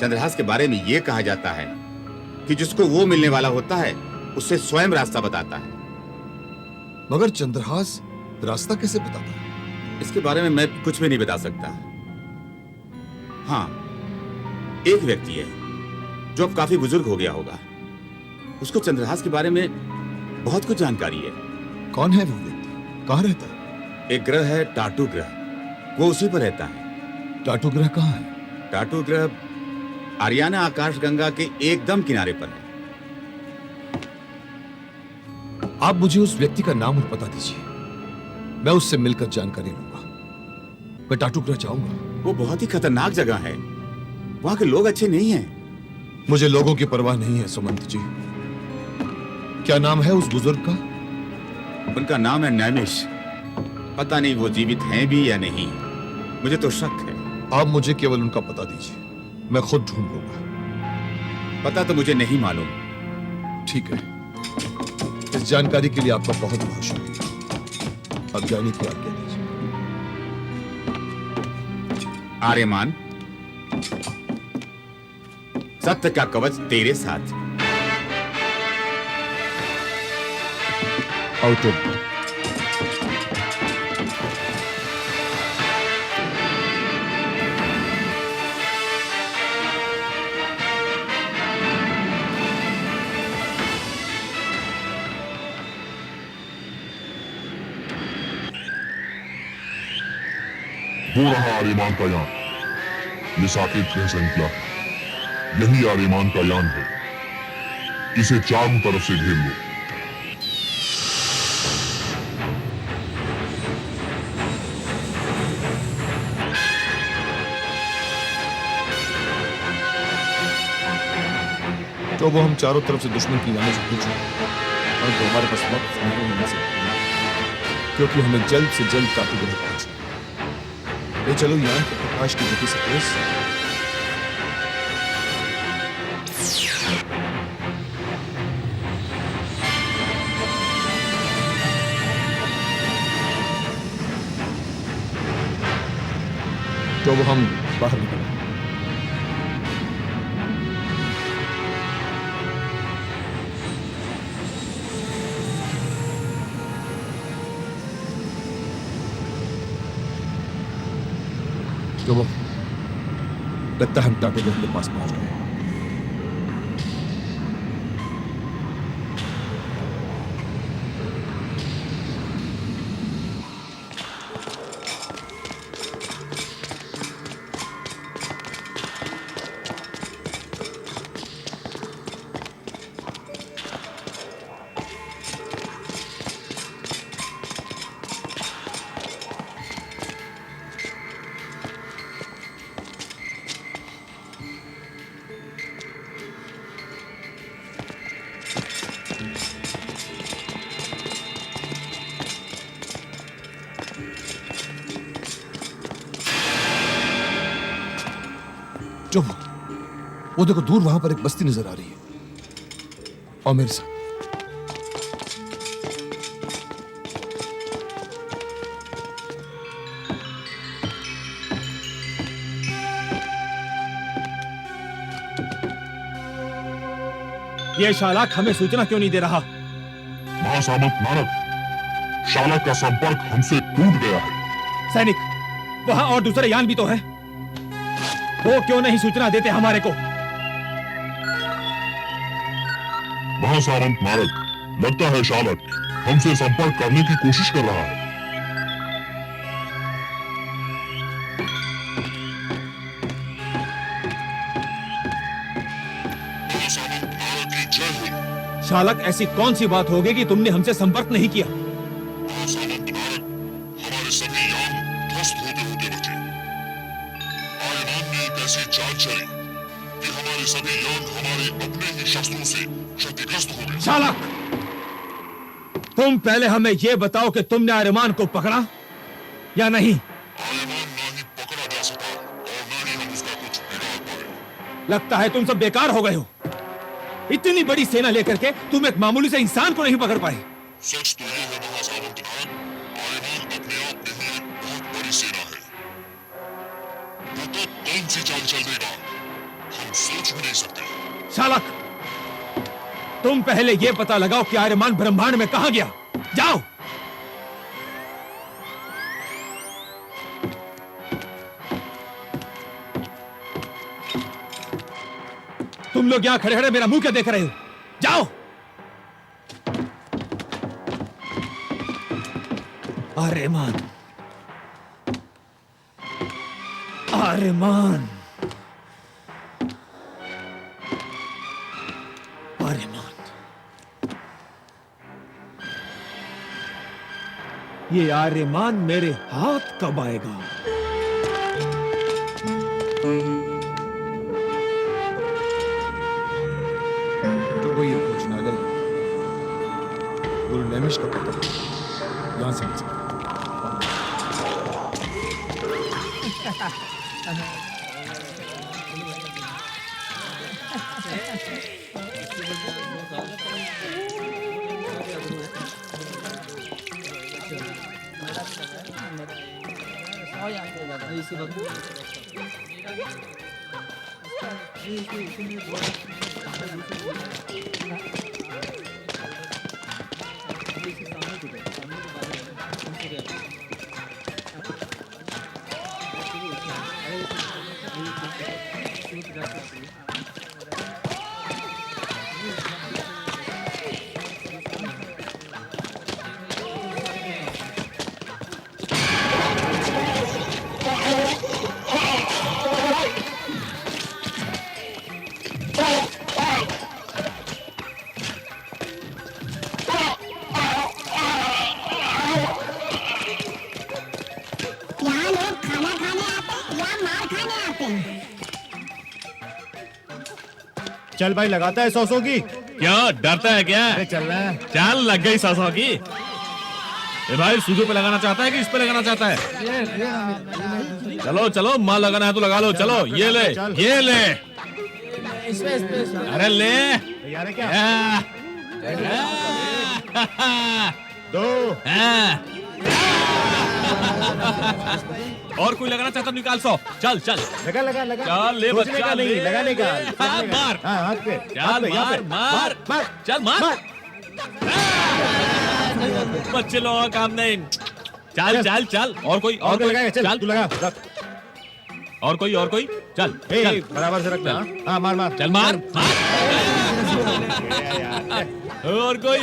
चंद्रहास के बारे में यह कहा जाता है कि जिसको वो मिलने वाला होता है उससे स्वयं रास्ता बताता है। मगर चंद्रहास रास्ता कैसे बताता है? इसके बारे में मैं कुछ भी नहीं बता सकता। हाँ, एक व्यक्ति है जो अब काफी बुजुर्ग हो गया होगा। उसको चंद्रहास के बारे में बहुत कुछ जानकारी है। कौन है वो व्यक्ति? कहाँ रहता है? एक ग्रह है टाटू ग्रह, वो उसी पर रहता है। टाटू ग्रह कहाँ है? टाटू ग्रह आरियाना आकाशगंगा के एकदम किनारे पर है। आप मुझे उस व्यक्ति का नाम और पता दीजिए, मैं उससे मिलकर जानकारी लूंगा। मैं टाटू ग्रह जाऊंगा। वो बहुत ही खतरनाक जगह है, वहां के लोग अच्छे नहीं हैं। मुझे लोगों की परवाह नहीं है सुमंत जी। क्या नाम है उस बुजुर्ग का? उनका नाम है नैमिष। पता नहीं वो जीवित हैं भी या नहीं, मुझे तो शक है। आप मुझे केवल उनका पता दीजिए, मैं खुद ढूंढ लूंगा। पता तो मुझे नहीं मालूम। ठीक है, इस जानकारी के लिए आपका बहुत बहुत शुक्रिया। अब जाने की आज्ञा दीजिए। आर्यमान, सत्य का कवच तेरे साथ। आउट ऑफ वो रहा आर्यमान का यान। ये साकेत ग्रह श्रृंखला, यही आर्यमान का यान है। इसे चारों तरफ से घेर लो। तो वो हम चारों तरफ से दुश्मन की यानी से पूछें, और तो हमारे पास वक्त नहीं होने से, क्योंकि हमें जल्द से जल्द टाटू ग्रह पहुंचना है। ये चलो यान के प्रकाश की गति से तेज। तो वो हम बाहर निकले। तो वो लगता है हम टाटू ग्रह के पास पहुंच गए। जो वो देखो, दूर वहां पर एक बस्ती नजर आ रही है। और मेरे साथ ये शालक हमें सूचना क्यों नहीं दे रहा? महासामंत नारद, शालक का संपर्क हमसे टूट गया है। सैनिक, वहां और दूसरे यान भी तो है, वो क्यों नहीं सूचना देते हमारे को? महासामंत नारद, लगता है शालक हमसे संपर्क करने की कोशिश कर रहा है। महासामंत नारद की जय हो। शालक, ऐसी कौन सी बात होगी कि तुमने हमसे संपर्क नहीं किया? महासामंत नारद, हमारे सभी यान ध्वस्त होते होते बचे। आर्यमान ने एक ऐसी चाल चली कि हमारे सभी यान हमारे अपने ही शस्त्रों से क्षतिग्रस्त हो गए। शालक, तुम पहले हमें यह बताओ कि तुमने आर्यमान को पकड़ा या नहीं? आर्यमान ना ही पकड़ा जा सका और ना ही हम उसका कुछ बिगाड़ पाए। लगता है तुम सब बेकार हो गए हो। इतनी बड़ी सेना लेकर के तुम एक मामूली से इंसान को नहीं पकड़ पाए। सच तो ये है महासामंत नारद, आर्यमान अपने आप में ही एक बहुत बड़ी सेना है। वो तो कौन सी चाल चल देगा, हम तुम सोच भी नहीं सकते। सालक, तुम पहले ये पता लगाओ कि आर्यमान ब्रह्मांड में कहां गया। जाओ। तुम लोग यहां खड़े खड़े मेरा मुंह क्या देख रहे हो? जाओ। आर्यमान, आर्यमान, आर्यमान, ये आर्यमान मेरे हाथ कब आएगा? तो वो ये भोजनालय गुरु नैमिष का पता यहां से मिल सकता है। यहाँ लोग खाना खाने आते हैं या मार खाने आते हैं? चल भाई, लगाता है 100 की। क्यों डरता है क्या? अरे चल रहा है। चल लग गई 100 की। ए भाई, सूजों पे लगाना चाहता है कि इस पे लगाना चाहता है? चलो चलो, माल लगाना है तो लगा लो। चलो ये ले, ये ले, अरे ले। तैयार है क्या? 2 और कोई लगाना चाहता निकाल 100। चल चल लगा लगा लगा। चल ले सोचने बच्चा, का नहीं, ले। लगाने का। हाँ, मार। हाँ, हाथ पे। चल मार मार मार। चल मार। बच्चे लोगों का काम नहीं। चल चल चल। और कोई और कोई लगाएगा, चल तू लगा। रख। और कोई चल ए, चल बराबर से रखना। हाँ, मार मार। चल मार मार। और कोई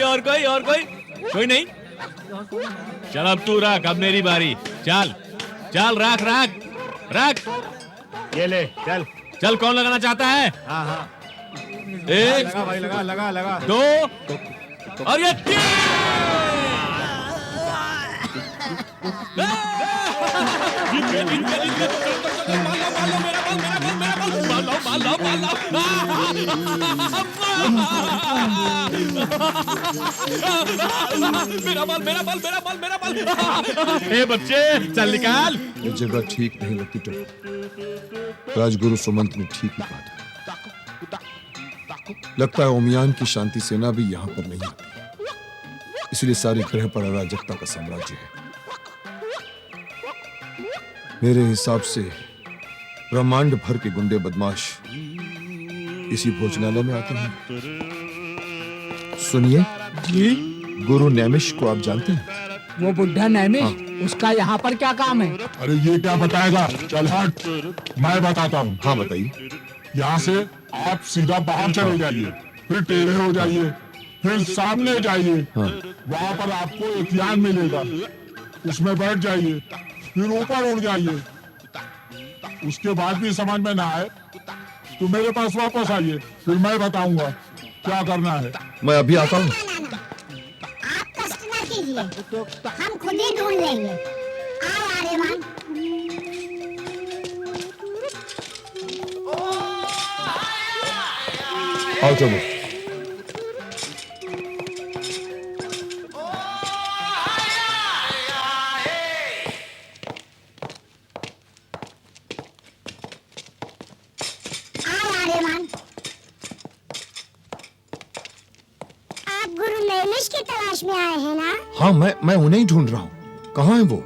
कोई नहीं। चल अब तू रख, अब मेरी बारी। चल चल, रख रख रख। ये ले, चल। चल, कौन लगाना चाहता है? हाँ हाँ। 1 लगा भाई, लगा लगा लगा। 2 और ये 3। मेरा बाल। ए बच्चे, चल निकाल। ये जगह ठीक नहीं लगती टप्पू। राजगुरु सुमंत ने ठीक ही कहा था। लगता है ओमियान की शांति सेना भी यहाँ पर नहीं आती, इसलिए सारे ग्रह पर अराजकता का साम्राज्य है। मेरे हिसाब से ब्रह्मांड भर के गुंडे बदमाश इसी भोजनालय में आते हैं। सुनिए जी, गुरु नैमिष को आप जानते हैं? वो बुढ़ा नैमिष, उसका यहाँ पर क्या काम है? अरे ये क्या बताएगा? चल हट, मैं बताता हूँ। हाँ बताइए। यहाँ से आप सीधा बाहर चले जाइए, फिर टेढ़े हो जाइए, फिर सामने जाइए। वहाँ पर आपको एक यान मिलेगा, उसमें बैठ जाइए, फिर ऊपर उड़ जाइए। उसके बाद भी समझ में ना आए तो मेरे पास वापस आइए, फिर मैं बताऊंगा क्या करना है। मैं अभी आता हूँ। आप कष्ट न कीजिए, हम खुद ही ढूंढ लेंगे। आओ आर्यमान। आओ चलो। आओ आर्यमान। आप गुरु नैमिष की तलाश में आए हैं ना? हाँ, मैं उन्हें ही ढूंढ रहा हूँ। कहाँ है वो?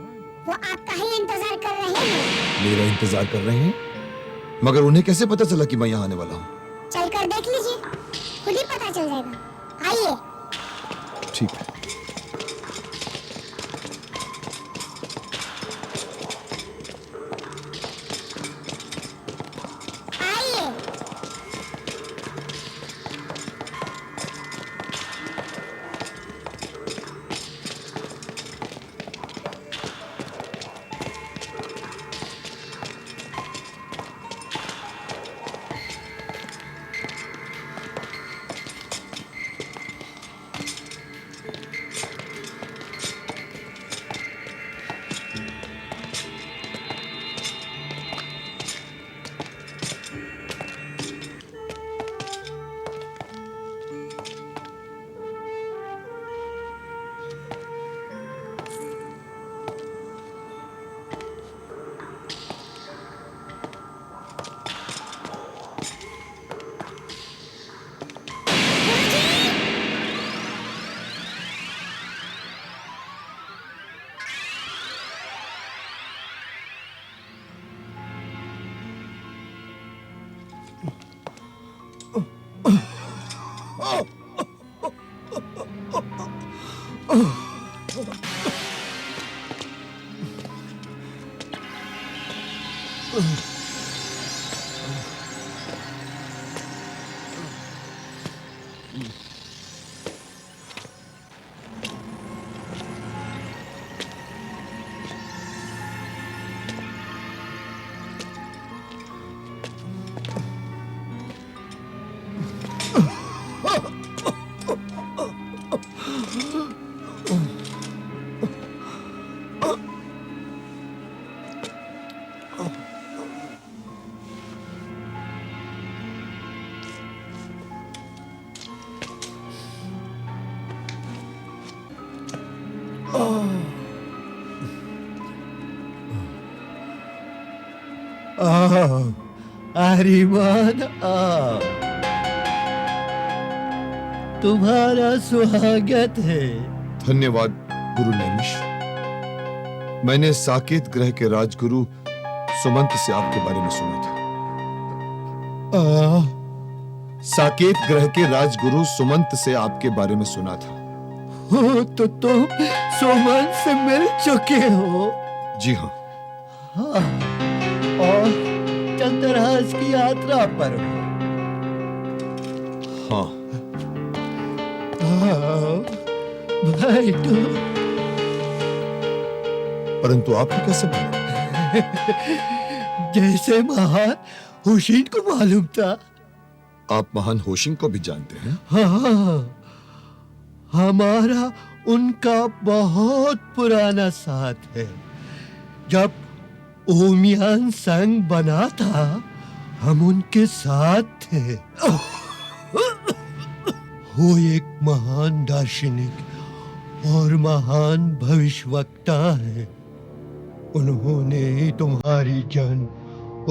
वो आपका ही इंतजार कर रहे हैं। मेरा इंतजार कर रहे हैं? मगर उन्हें कैसे पता चला कि मैं यहाँ आने वाला हूँ? चलकर देख लीजिए, खुद ही पता चल जाएगा। आइए। ठीक है। आइए। आर्यमान तुम्हारा स्वागत है। धन्यवाद गुरु नैमिष। मैंने साकेत ग्रह के राजगुरु सुमंत से आपके बारे में सुना था। साकेत ग्रह के राजगुरु सुमंत से आपके बारे में सुना था। हो तो तुम सुमंत से मिल चुके हो? जी हाँ। हाँ, और चंद्रहास की यात्रा पर हो? हाँ। भाई तो परंतु आपको कैसे मालूम? जैसे महान हुसैन को मालूम था। आप महान होशिंग को भी जानते हैं? हाँ, हमारा उनका बहुत पुराना साथ है। जब ओमियान संघ बना था, हम उनके साथ थे। वो एक महान दार्शनिक और महान भविष्यवक्ता है। उन्होंने तुम्हारी जन्म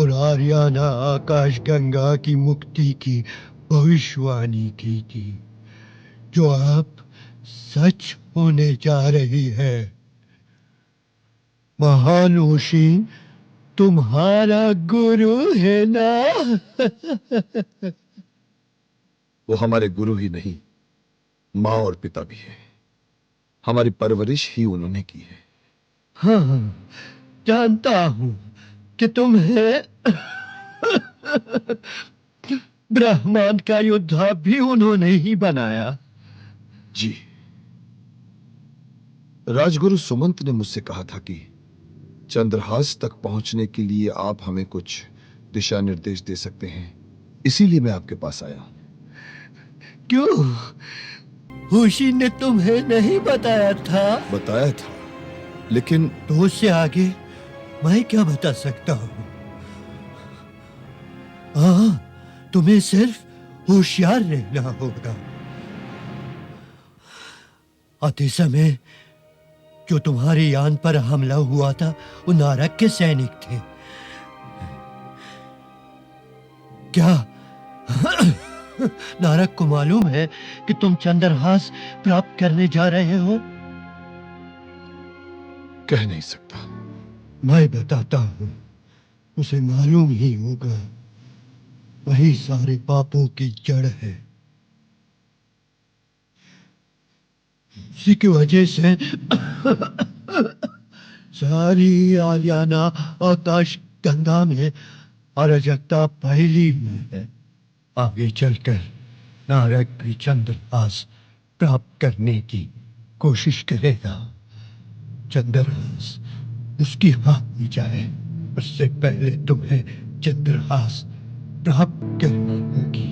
और आर्याना आकाश गंगा की मुक्ति की भविष्यवाणी की थी, जो अब सच होने जा रही है। महान होशिंग तुम्हारा गुरु है ना? वो हमारे गुरु ही नहीं, माँ और पिता भी है। हमारी परवरिश ही उन्होंने की है। हाँ, जानता हूं कि तुम्हें ब्रह्मांड का योद्धा भी उन्होंने ही बनाया। जी। राजगुरु सुमंत ने मुझसे कहा था कि चंद्रहास तक पहुंचने के लिए आप हमें कुछ दिशा निर्देश दे सकते हैं, इसीलिए मैं आपके पास आया। क्यों? होशी ने तुम्हें नहीं बताया था? बताया था, लेकिन तो उससे आगे मैं क्या बता सकता हूं? तुम्हें सिर्फ होशियार रहना होगा। आते समय जो तुम्हारे यान पर हमला हुआ था, वो नारक के सैनिक थे। क्या नारक को मालूम है कि तुम चंद्रहास प्राप्त करने जा रहे हो? कह नहीं सकता। मैं बताता हूं, उसे मालूम ही होगा। वही सारे पापों की जड़ है। इसी की वजह से सारी आलियाना आकाश गंगा में अराजकता फैली हुई है। आगे चलकर नारक भी चंद्रहास प्राप्त करने की कोशिश करेगा। चंद्रहास उसकी हाथ में जाए उससे पहले तुम्हें चंद्रहास प्राप्त करनी होगी।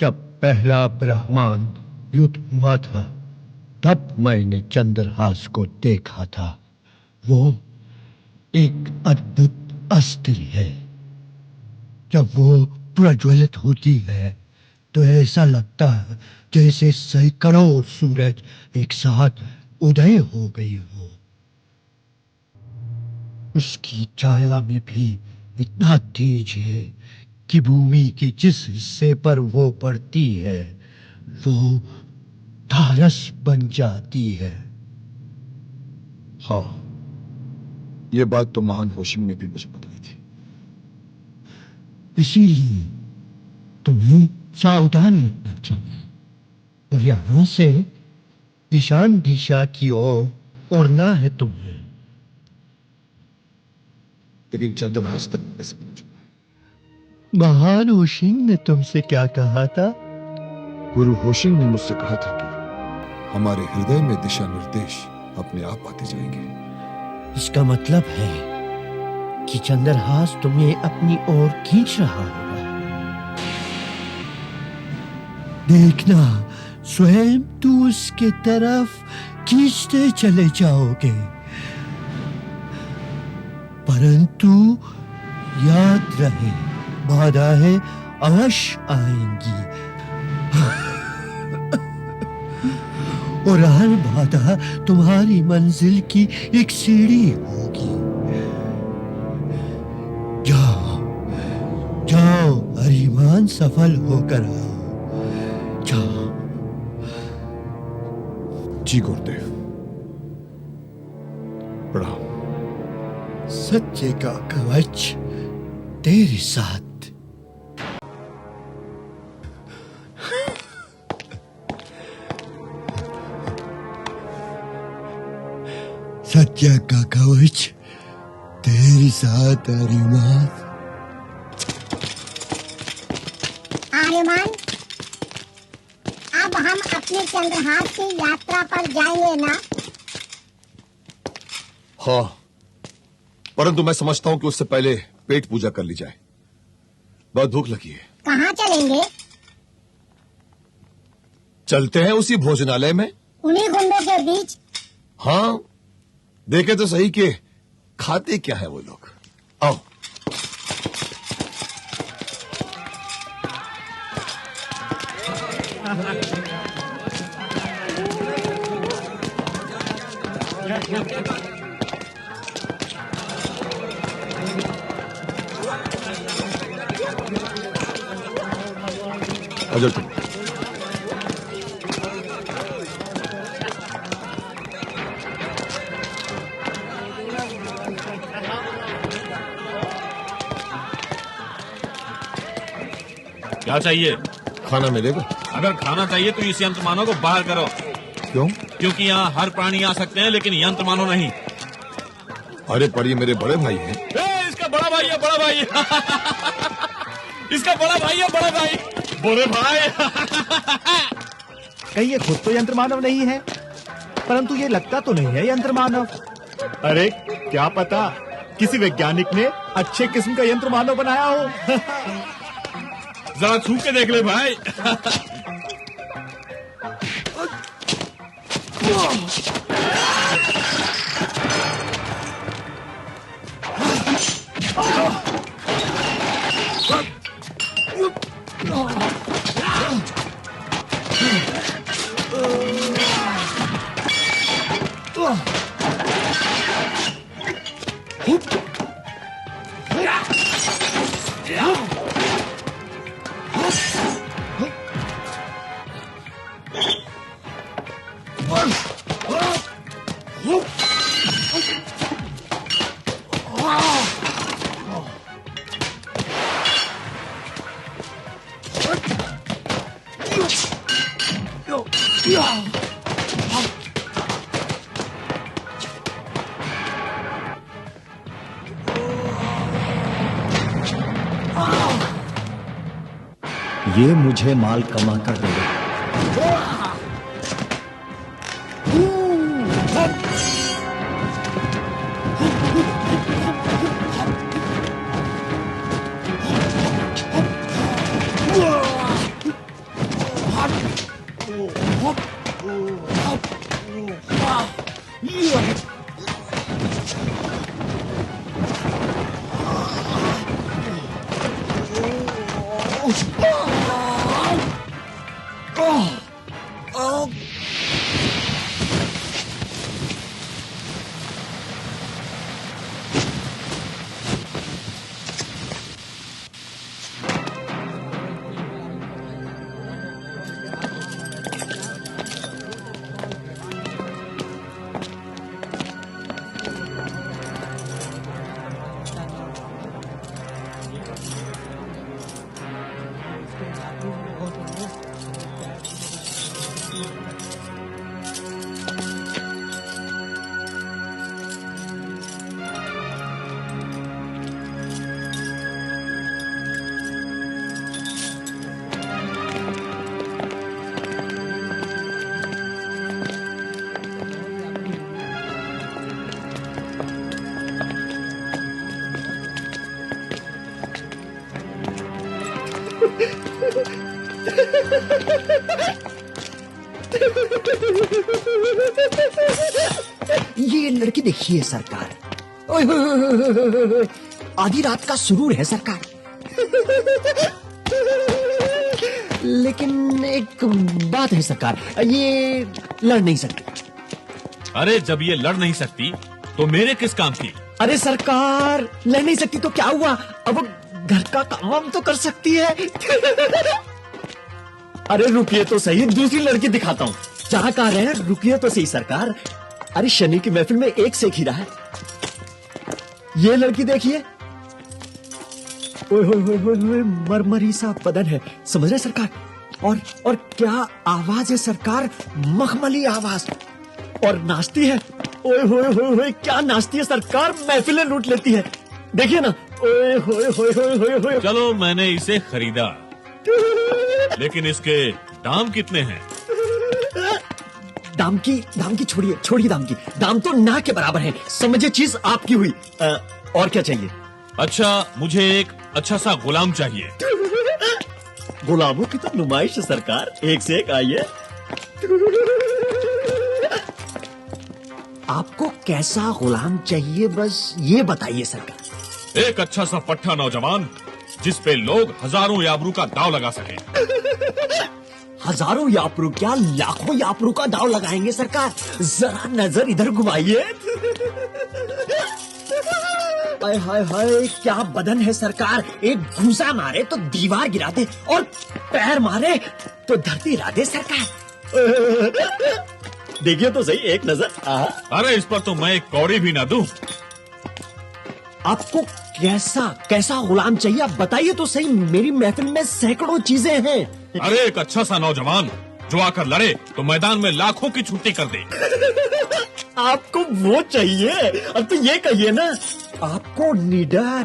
जब पहला ब्रह्मांड युद्ध हुआ था तब मैंने चंद्रहास को देखा था। वो एक अद्भुत अस्त्र है। जब वो प्रज्वलित होती है तो ऐसा लगता है जैसे सैकड़ों सूरज एक साथ उदय हो गई हो। उसकी छाया में भी इतना तेज है कि भूमि के जिस हिस्से पर वो पड़ती है वो धारस बन जाती है। हाँ, ये बात तो महान होशिंग ने भी मुझे बताई थी। इसीलिए तुम्हें सावधान रहना चाहिए और यहां से ईशान दिशा की ओर उड़ना है तुम्हें। लेकिन चंद्रहास तक कैसे पहुंचूं? महान होशिंग ने तुमसे क्या कहा था? गुरु होशिंग ने मुझसे कहा था कि हमारे हृदय में दिशा निर्देश अपने आप आते जाएंगे। इसका मतलब है कि चंद्रहास तुम्हें अपनी ओर खींच रहा होगा। देखना स्वयं तू उसके तरफ खींचते चले जाओगे, परंतु याद रहे बाधाएं अवश्य आएंगी और हर बाधा तुम्हारी मंजिल की एक सीढ़ी होगी। जाओ जाओ हरिमान, सफल होकर आओ। जाओ। जी गुरुदेव, प्रणाम। सत्य का कवच तेरे साथ। सत्य का कवच तेरे साथ आर्यमान। आर्यमान, अब हम अपने चंद्रहास की यात्रा पर जाएंगे ना? हाँ, परंतु मैं समझता हूं कि उससे पहले पेट पूजा कर ली जाए। बहुत भूख लगी है। कहाँ चलेंगे? चलते हैं उसी भोजनालय में। उन्हीं गुंडों के बीच? हाँ, देखे तो सही कि खाते क्या है वो लोग। आओ। अजय तुम। क्या चाहिए? खाना मिलेगा? अगर खाना चाहिए तो इस यंत्र मानव को बाहर करो। क्यों? क्योंकि यहाँ हर प्राणी आ सकते हैं लेकिन यंत्र मानव नहीं। अरे पर ये मेरे बड़े भाई हैं। इसका बड़ा भाई है, बड़ा भाई इसका बड़ा भाई है, बड़ा भाई, बड़े भाई। कहीं ये खुद तो यंत्र मानव नहीं है, परंतु ये लगता तो नहीं है यंत्र मानव। अरे क्या पता किसी वैज्ञानिक ने अच्छे किस्म का यंत्र मानव बनाया हो। जरा छू के देख ले भाई। ये मुझे माल कमा कर देगा। ये लड़की देखिए सरकार, ओए होए होए होए होए होए, आधी रात का सुरूर है सरकार। लेकिन एक बात है सरकार, ये लड़ नहीं सकती। अरे जब ये लड़ नहीं सकती तो मेरे किस काम की? अरे सरकार, लड़ नहीं सकती तो क्या हुआ, अब घर का काम तो कर सकती है। अरे रुकिए तो सही, दूसरी लड़की दिखाता हूँ। जहाँ कह रहे हैं रुकिए तो सही सरकार। अरे शनि की महफिल में एक से एक हीरा है। ये लड़की देखिए, ओए होए होए होए होए, मरमरी सा बदन है, समझ रहे सरकार। और क्या आवाज है सरकार, मखमली आवाज, और नाचती है। ओए होए होए होए, क्या नाचती है सरकार, महफिलें लूट लेती है। देखिए ना, ओए होए होए होए होए होए। चलो मैंने इसे खरीदा, लेकिन इसके दाम कितने हैं? दाम की छोड़िए दाम की। दाम तो ना के बराबर है, समझे, चीज आपकी हुई। और क्या चाहिए? अच्छा, मुझे एक अच्छा सा गुलाम चाहिए। गुलामों की तो नुमाइश है सरकार, एक से एक। आइए, आपको कैसा गुलाम चाहिए, बस ये बताइए सरकार। एक अच्छा सा पट्टा नौजवान, जिस पे लोग हजारों याबरू का दाव लगा सके। हजारों यापरू क्या, लाखों यापरू का दाव लगाएंगे सरकार। जरा नजर इधर घुमाइए। हाय हाय हाय, क्या बदन है सरकार, एक घूसा मारे तो दीवार गिरा दे, और पैर मारे तो धरती हिला दे सरकार। देखिए तो सही, एक नजर। अरे इस पर तो मैं एक कौड़ी भी ना दूं। आपको कैसा गुलाम चाहिए, आप बताइए तो सही, मेरी महफिल में सैकड़ों चीजें हैं। अरे एक अच्छा सा नौजवान जो आकर लड़े तो मैदान में लाखों की छुट्टी कर दे। आपको वो चाहिए? अब तो ये कहिए ना, आपको निडर,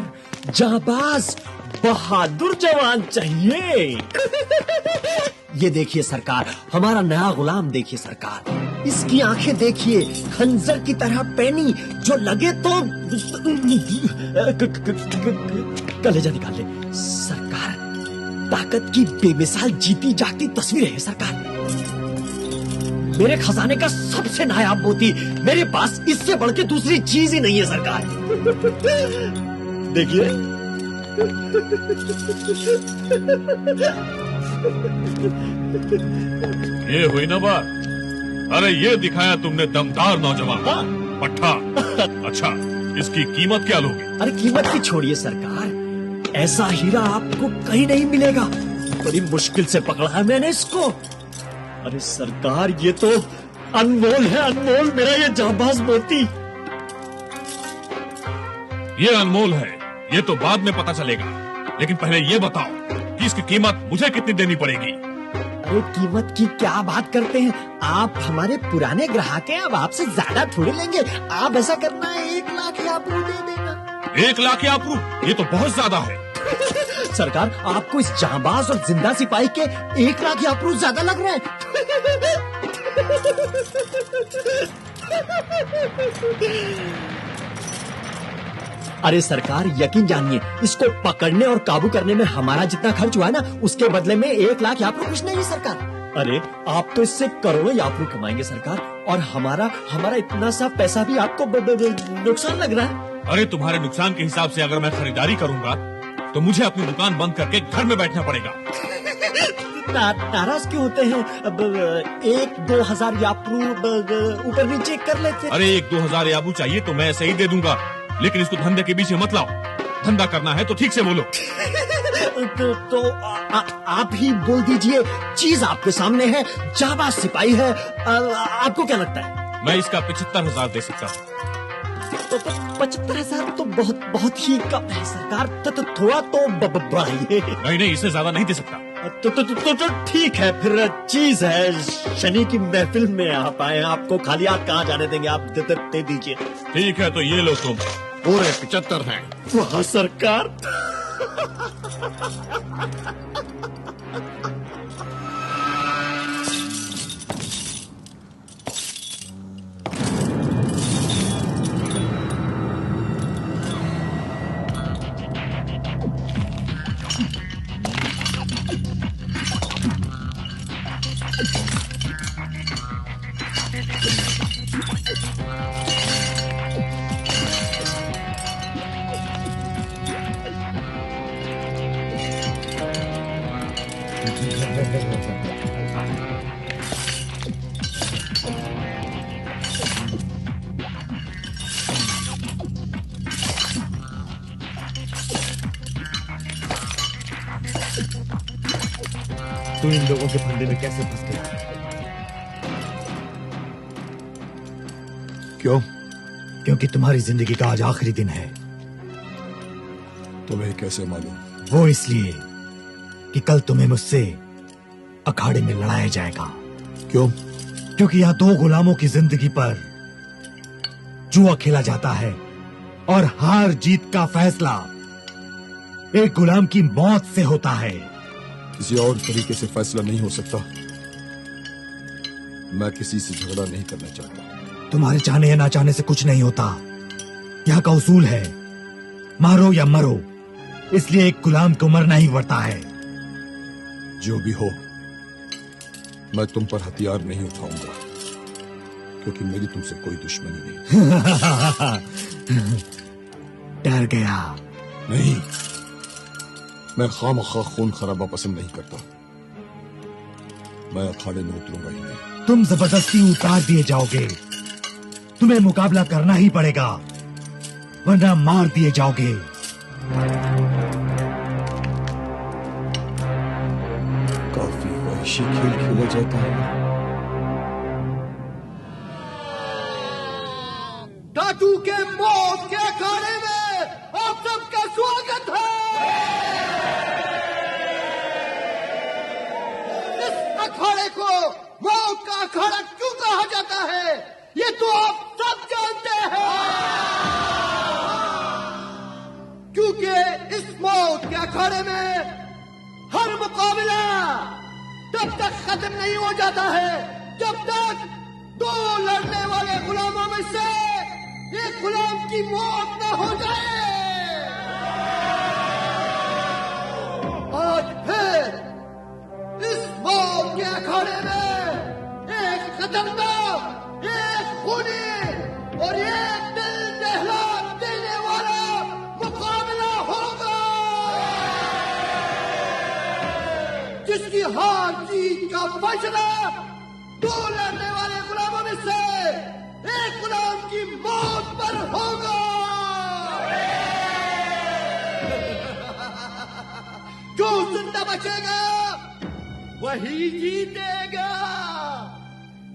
जाबाज, बहादुर जवान चाहिए। ये देखिए सरकार, हमारा नया गुलाम देखिए सरकार, इसकी आंखें देखिए, खंजर की तरह पैनी, जो लगे तो कलेजा निकाल ले सरकार। ताकत की बेमिसाल जीती जागती तस्वीर है सरकार। मेरे खजाने का सबसे नायाब मोती, मेरे पास इससे बढ़ के दूसरी चीज ही नहीं है सरकार। देखिए, ये हुई ना बात। अरे ये दिखाया तुमने दमदार नौजवान। पट्टा। अच्छा, इसकी कीमत क्या लोगे? अरे कीमत की छोड़िए सरकार, ऐसा हीरा आपको कहीं नहीं मिलेगा। बड़ी मुश्किल से पकड़ा है मैंने इसको। अरे सरकार, ये तो अनमोल है, अनमोल, मेरा ये जाबाज मोती। ये अनमोल है, ये तो बाद में पता चलेगा, लेकिन पहले ये बताओ कि इसकी कीमत मुझे कितनी देनी पड़ेगी? अरे कीमत की क्या बात करते हैं आप? हमारे पुराने ग्राहक हैं, अब आपसे ज्यादा थोड़ी लेंगे। आप ऐसा करना है 1 लाख याप्रू दे देना। 1 लाख याप्रू? ये तो बहुत ज्यादा है। सरकार, आपको इस जांबाज और जिंदा सिपाही के 1 लाख याप्रू ज्यादा लग रहे हैं। अरे सरकार, यकीन जानिए, इसको पकड़ने और काबू करने में हमारा जितना खर्च हुआ है ना, उसके बदले में 1 लाख याप्रू कुछ नहीं है सरकार। अरे आप तो इससे करोड़ों याप्रू कमाएंगे सरकार, और हमारा इतना सा पैसा भी आपको नुकसान लग रहा है। अरे तुम्हारे नुकसान के हिसाब से अगर मैं खरीदारी करूंगा तो मुझे अपनी दुकान बंद करके घर में बैठना पड़ेगा। नाराज क्यों होते हैं? अब 1-2 हजार याप्रू ऊपर नीचे कर लेते। अरे 1-2 हजार याप्रू चाहिए तो मैं ऐसे ही दे दूंगा, लेकिन इसको धंधे के बीच में मत लाओ। धंधा करना है तो ठीक से बोलो। आप ही बोल दीजिए, चीज आपके सामने है, जाबाज सिपाही है, आपको क्या लगता है? मैं इसका 75,000 दे सकता हूँ। तो 75,000 तो बहुत ही कम है सरकार। तो थोड़ा तो बढ़ाइए। नहीं, इससे ज्यादा नहीं दे सकता। तो ठीक है, फिर चीज है, शनि की महफिल में आप आए, आपको खाली हाथ कहाँ जाने देंगे, आप दे दीजिए। ठीक है, तो ये लो तुम। पूरे 75 हैं। वाह सरकार। तू इन लोगों के फंदे में कैसे फंस गया? क्यों? क्योंकि तुम्हारी जिंदगी का आज आखिरी दिन है। तुम्हें कैसे मालूम? वो इसलिए कि कल तुम्हें मुझसे अखाड़े में लड़ाया जाएगा। क्यों? क्योंकि यहाँ 2 गुलामों की जिंदगी पर जुआ खेला जाता है और हार जीत का फैसला एक गुलाम की मौत से होता है। किसी और तरीके से फैसला नहीं हो सकता। मैं किसी से झगड़ा नहीं करना चाहता। तुम्हारे चाहने या ना चाहने से कुछ नहीं होता। यहाँ का उसूल है, मारो या मरो, इसलिए एक गुलाम को मरना ही पड़ता है। जो भी हो, मैं तुम पर हथियार नहीं उठाऊंगा, क्योंकि मेरी तुमसे कोई दुश्मनी नहीं। डर गया? नहीं, मैं खामखा खून खराबा पसंद नहीं करता। मैं अखाड़े में उतरूंगा ही नहीं। तुम जबरदस्ती उतार दिए जाओगे। तुम्हें मुकाबला करना ही पड़ेगा, वरना मार दिए जाओगे। काफी वहशी खेल खेला जाता है। टाटू के मौत के अखाड़े में आप सबका स्वागत है। इस अखाड़े को मौत का अखाड़ा क्यों कहा जाता है, ये तो आप सब जानते हैं। क्योंकि इस मौत के अखाड़े में हर मुकाबला तब तक खत्म नहीं हो जाता है जब तक 2 लड़ने वाले गुलामों में से एक गुलाम की मौत न हो जाए। आज फिर इस मौत के अखाड़े में एक खतरनाक, एक खूनी और एक दिल दहला देने वाला मुकाबला होगा, जिसकी हार जीत का फैसला 2 लड़ने वाले गुलामों में से एक गुलाम की मौत पर होगा। जो जिंदा बचेगा वही जीतेगा,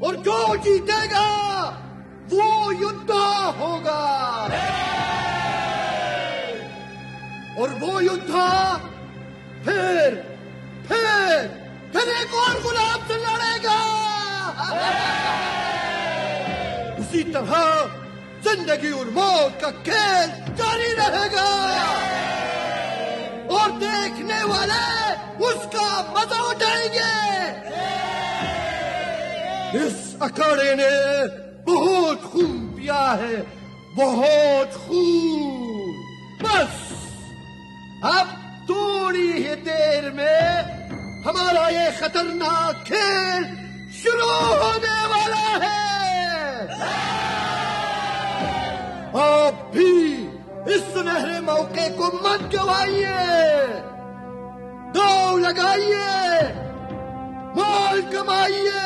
और जो जीतेगा वो युद्ध होगा, और वो युद्ध फिर फिर एक और गुलाम से लड़ेगा। उसी तरह जिंदगी और मौत का खेल जारी रहेगा और देखने वाले उसका मजा उठाएंगे। इस अखाड़े ने बहुत खून पिया है, बहुत खून। बस अब थोड़ी ही देर में हमारा ये खतरनाक खेल शुरू होने वाला है। आप भी इस सुनहरे मौके को मत गवाइए। दांव लगाइए, माल कमाइए।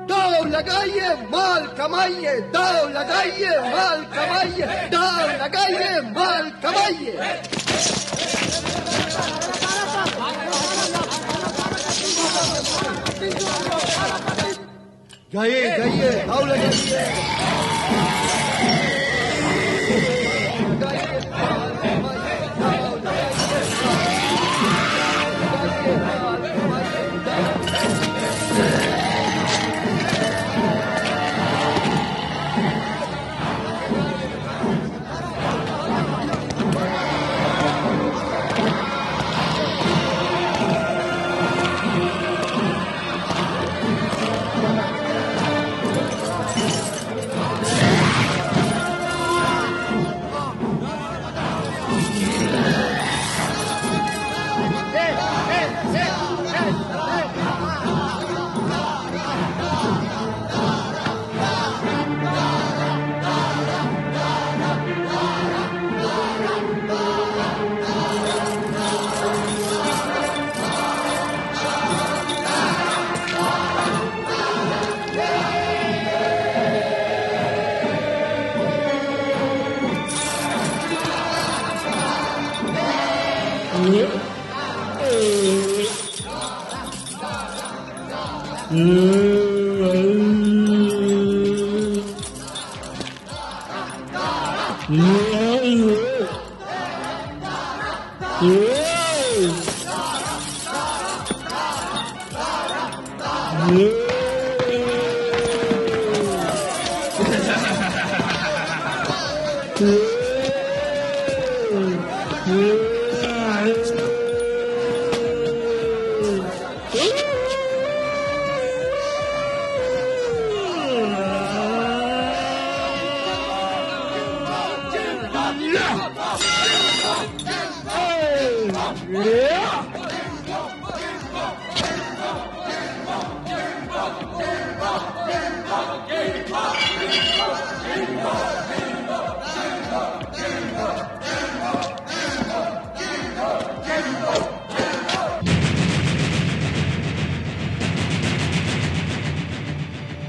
दांव लगाइए, माल कमाइए। दांव लगाइए, माल कमाइए। दांव लगाइए, माल कमाइए। गाइए गाइए, दांव लगाइए। Yeah.